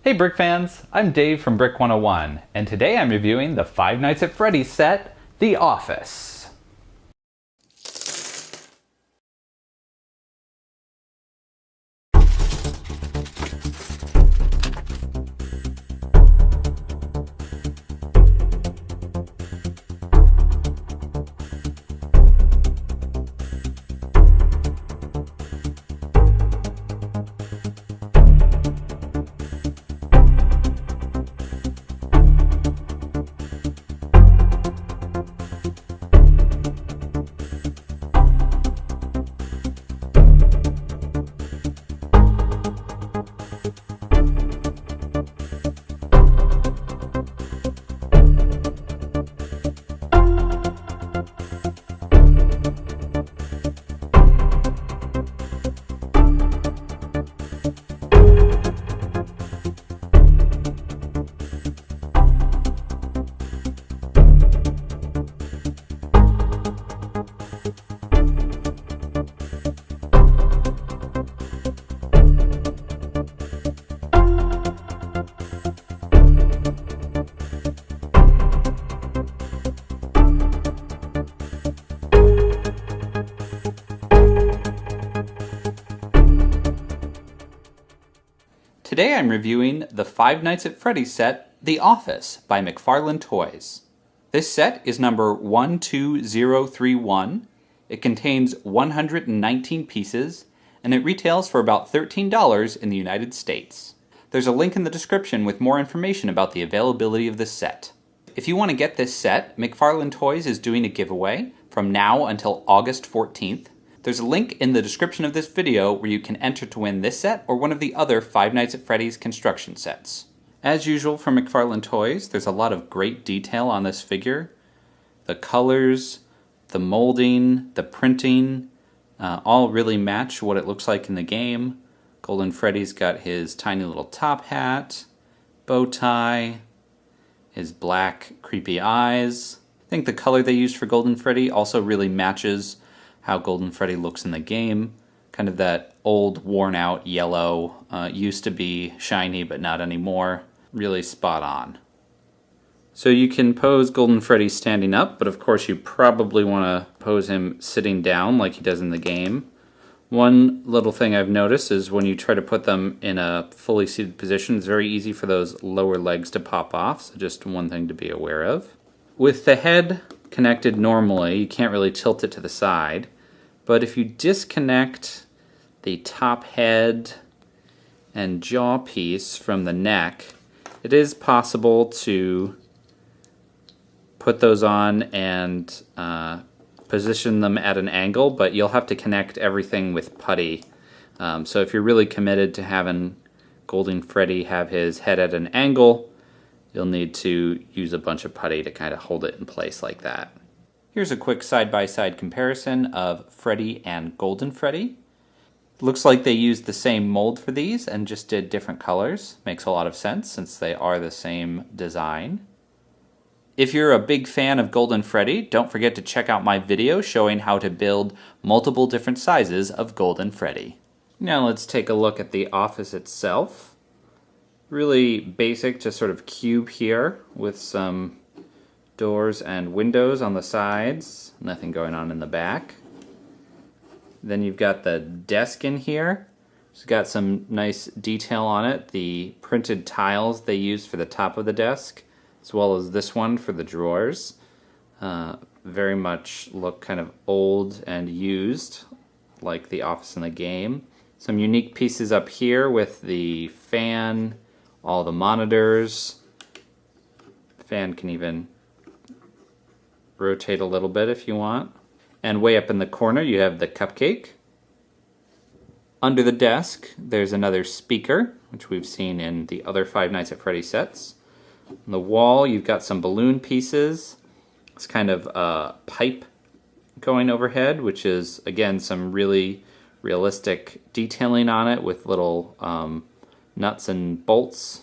Hey Brick fans, I'm Dave from Brick 101, and today I'm reviewing the Five Nights at Freddy's set, The Office. Today I'm reviewing the Five Nights at Freddy's set, The Office by McFarlane Toys. This set is number 12031. It contains 119 pieces, and it retails for about $13 in the United States. There's a link in the description with more information about the availability of this set. If you want to get this set, McFarlane Toys is doing a giveaway from now until August 14th. There's a link in the description of this video where you can enter to win this set or one of the other Five Nights at Freddy's construction sets. As usual for McFarlane Toys, there's a lot of great detail on this figure. The colors, the molding, the printing, all really match what it looks like in the game. Golden Freddy's got his tiny little top hat, bow tie, his black creepy eyes. I think the color they used for Golden Freddy also really matches how Golden Freddy looks in the game. Kind of that old, worn-out yellow. Used to be shiny, but not anymore. Really spot on. So you can pose Golden Freddy standing up, but of course you probably want to pose him sitting down like he does in the game. One little thing I've noticed is when you try to put them in a fully seated position, it's very easy for those lower legs to pop off, so just one thing to be aware of. With the head connected normally, you can't really tilt it to the side. But if you disconnect the top head and jaw piece from the neck, it is possible to put those on and position them at an angle, but you'll have to connect everything with putty. So if you're really committed to having Golden Freddy have his head at an angle, you'll need to use a bunch of putty to kind of hold it in place like that. Here's a quick side-by-side comparison of Freddy and Golden Freddy. Looks like they used the same mold for these and just did different colors. Makes a lot of sense since they are the same design. If you're a big fan of Golden Freddy, don't forget to check out my video showing how to build multiple different sizes of Golden Freddy. Now let's take a look at the office itself. Really basic, just sort of cube here with some doors and windows on the sides, nothing going on in the back. Then you've got the desk in here. It's got some nice detail on it. The printed tiles they used for the top of the desk, as well as this one for the drawers. Very much look kind of old and used, like the office in the game. Some unique pieces up here with the fan, all the monitors. The fan can even rotate a little bit if you want. And way up in the corner you have the cupcake. Under the desk there's another speaker, which we've seen in the other Five Nights at Freddy sets. On the wall you've got some balloon pieces. It's kind of a pipe going overhead, which is again some really realistic detailing on it with little nuts and bolts.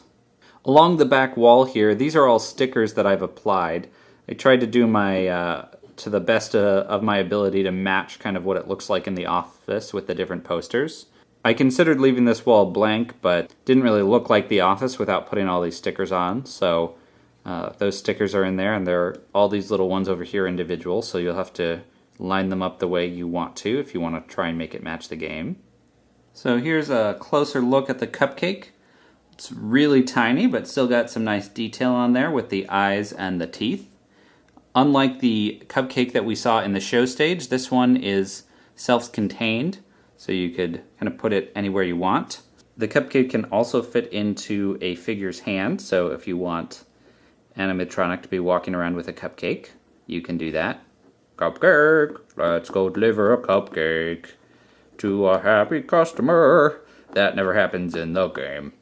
Along the back wall here, these are all stickers that I've applied. I tried to do my to the best of my ability to match kind of what it looks like in the office with the different posters. I considered leaving this wall blank, but didn't really look like The Office without putting all these stickers on. So those stickers are in there, and there are all these little ones over here individual, so you'll have to line them up the way you want to if you want to try and make it match the game. So here's a closer look at the cupcake. It's really tiny, but still got some nice detail on there with the eyes and the teeth. Unlike the cupcake that we saw in the show stage, this one is self-contained, so you could kind of put it anywhere you want. The cupcake can also fit into a figure's hand, so if you want animatronic to be walking around with a cupcake, you can do that. Cupcake, let's go deliver a cupcake to a happy customer. That never happens in the game.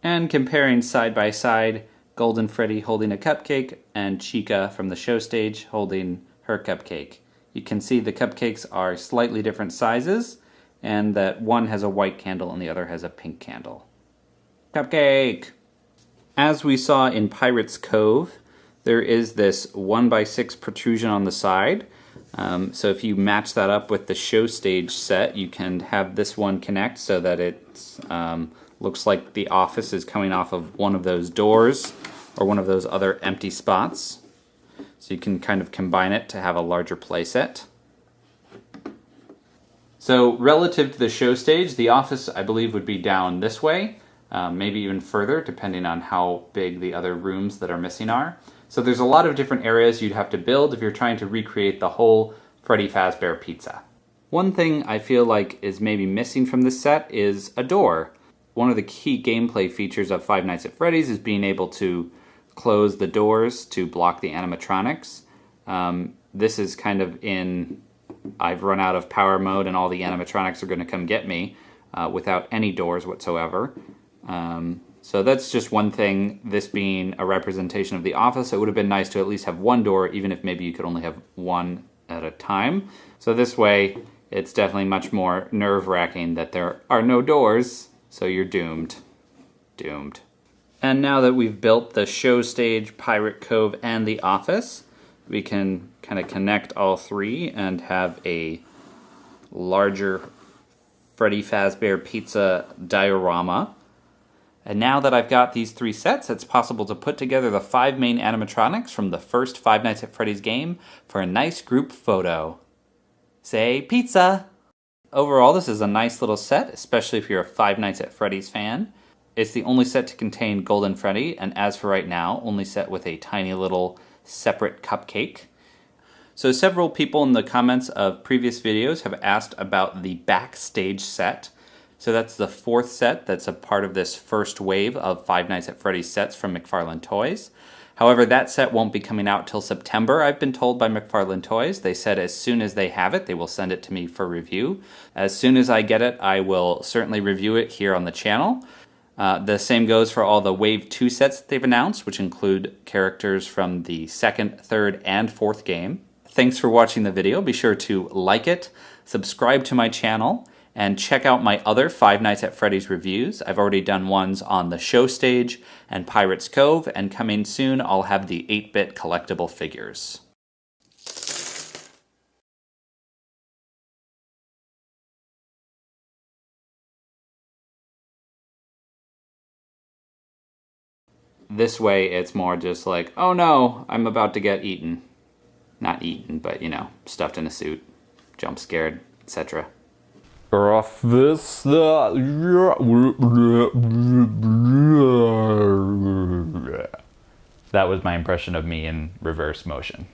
And comparing side by side, Golden Freddy holding a cupcake and Chica from the show stage holding her cupcake. You can see the cupcakes are slightly different sizes, and that one has a white candle and the other has a pink candle. Cupcake! As we saw in Pirate's Cove, there is this 1x6 protrusion on the side. So if you match that up with the show stage set, you can have this one connect so that it looks like the office is coming off of one of those doors or one of those other empty spots. So you can kind of combine it to have a larger play set. So relative to the show stage, the office, I believe, would be down this way, maybe even further, depending on how big the other rooms that are missing are. So there's a lot of different areas you'd have to build if you're trying to recreate the whole Freddy Fazbear Pizza. One thing I feel like is maybe missing from this set is a door. One of the key gameplay features of Five Nights at Freddy's is being able to close the doors to block the animatronics. This is kind of in I've run out of power mode and all the animatronics are going to come get me without any doors whatsoever. So that's just one thing, this being a representation of the office. It would have been nice to at least have one door, even if maybe you could only have one at a time. So this way, it's definitely much more nerve-wracking that there are no doors, so you're doomed. Doomed. And now that we've built the show stage, Pirate Cove, and the office, we can kind of connect all three and have a larger Freddy Fazbear Pizza diorama. And now that I've got these three sets, it's possible to put together the 5 main animatronics from the first Five Nights at Freddy's game for a nice group photo. Say pizza! Overall, this is a nice little set, especially if you're a Five Nights at Freddy's fan. It's the only set to contain Golden Freddy, and as for right now, only set with a tiny little separate cupcake. So several people in the comments of previous videos have asked about the backstage set. So that's the 4th set that's a part of this first wave of Five Nights at Freddy's sets from McFarlane Toys. However, that set won't be coming out till September, I've been told by McFarlane Toys. They said as soon as they have it, they will send it to me for review. As soon as I get it, I will certainly review it here on the channel. The same goes for all the Wave 2 sets that they've announced, which include characters from the 2nd, 3rd, and 4th game. Thanks for watching the video. Be sure to like it, subscribe to my channel, and check out my other Five Nights at Freddy's reviews. I've already done ones on the show stage and Pirate's Cove, and coming soon I'll have the 8-bit collectible figures. This way it's more just like, oh no, I'm about to get eaten. Not eaten, but you know, stuffed in a suit, jump scared, etc. That was my impression of me in reverse motion.